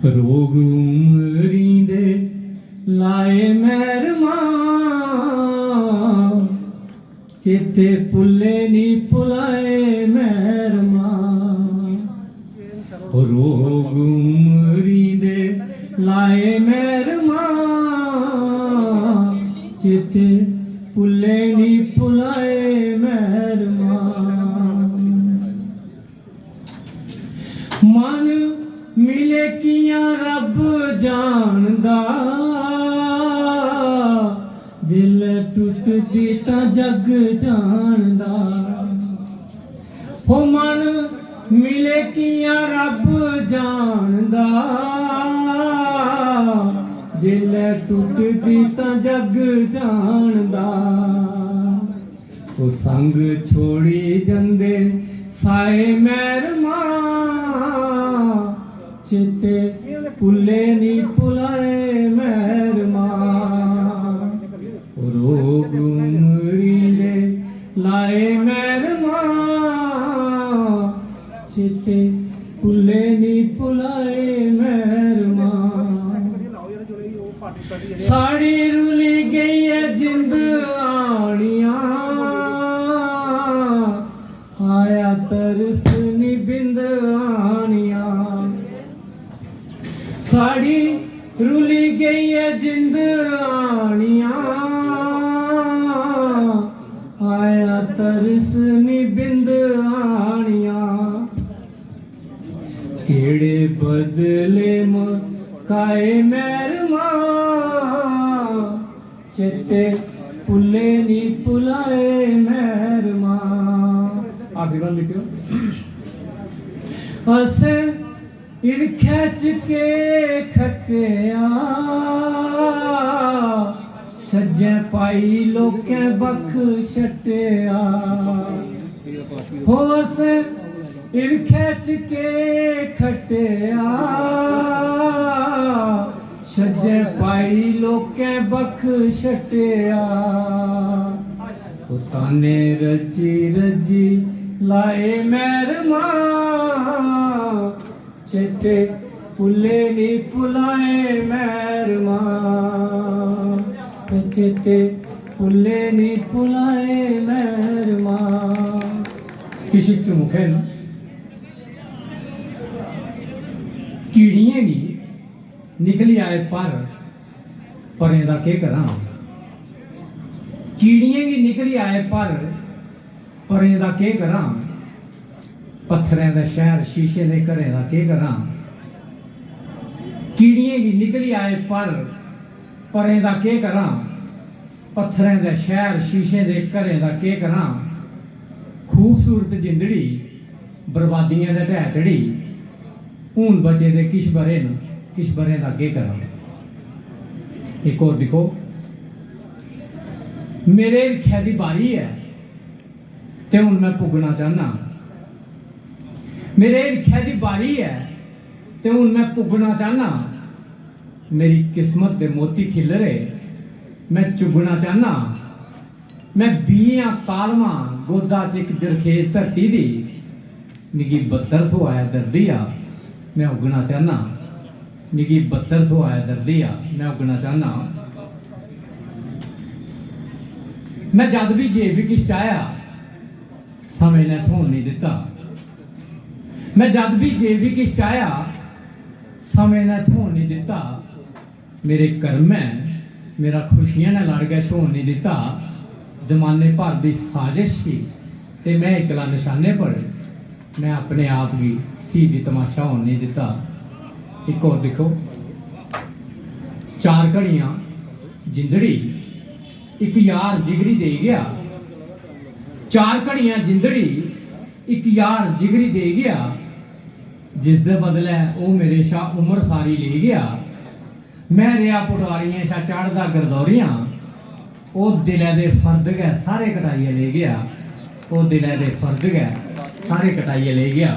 रोग उमरी दे लाए मेहरमा चेते पुले नी पुलाए मेहरमा रोग उमरी दे लाए मेहरमा चेते पुले नी पुलाए मेहरमा मन मिले किया रब जानदा दिल टुटदी तां जग जानदा हो मन मिले किया रब जानदा दिल टुटदी तां जग जानदा ओ संग छोड़ी जंदे साए मेहरमा चेते पुले नी पुलाए मेहरमा रोग उमरी दे लाए मेहरमा चेते पुले नी पुलाए मेहरमा साड़ी रुली गई है जिंद आनिया आया तरस नी बिंद आनिया साड़ी रुली गई है जिंद आनिया आया तरस नी बिंद आनिया केड़े बदले मकाए मेहरमा चेते पुले नी पुलाए मेहरमा आखिरी बार लिखियो असे इर खैच के खटिया सज्जे पाई लोकें बख छटिया होस इर खैच के खटिया सज्जे पाई लोकें बख छटिया ताने रजी रजी लाए मेहरमा चेते पुले नी पुलाए मेहरमा चेते पुले नी पुलाए मेहरमा किसी मुखे कीड़ियां गी निकली आए पर दा के करा कीड़ियां गी निकली आए पर दा के करा पत्थरें दा शहर शीशे दे घरें दा के करा कीड़ियां गी निकली आए परें दा के करा पत्थरें दे शहर शीशे दे घरें दा के करा खूबसूरत जिंदड़ी बर्बादियां दे ढह चढ़ी हून बचे दे किश बरे दा के करा एक और दिखो मेरे हिरखे दी बारी है ते हून मैं भुगना चाहना मेरे हिरखे दी बारी है ते हून मैं भुगना चाहना मेरी किस्मत दे मोती खिलरे मैं चुगना चाहना मैं बीआं तालमा गोदा च इक जरखेज धरती दी मिगी 72 थो आया दर्दिया मैं उगना चाहना मिगी 72 थो आया दर्दिया मैं उगना चाहना मैं जद भी जे भी किश चाहया समय ने थोन नहीं दिता मैं जद भी जे भी किश चाहया समय ने थोन नहीं दिता मेरे कर्म है मेरा खुशियां ने लड़ गया छोड़ नहीं दिता जमाने भर की साजिश ही ते मैं इकला निशाने पड़े मैं अपने आप की भी तमाशा होने नहीं दिता एक और देखो 4 घड़ियां जिंदड़ी एक यार जिगरी दे गया 4 घड़ियां जिंदड़ी एक यार जिगरी दे गया जिस दे बदले वो मेरे शा उम्र सारी ले गया मैं रिया पटवारियां शा चढ़दा गरदौरियां वो दिले दे फर्द गए सारे कटाइए ले गया वो दिले दे फर्द गए सारे कटाइए ले गया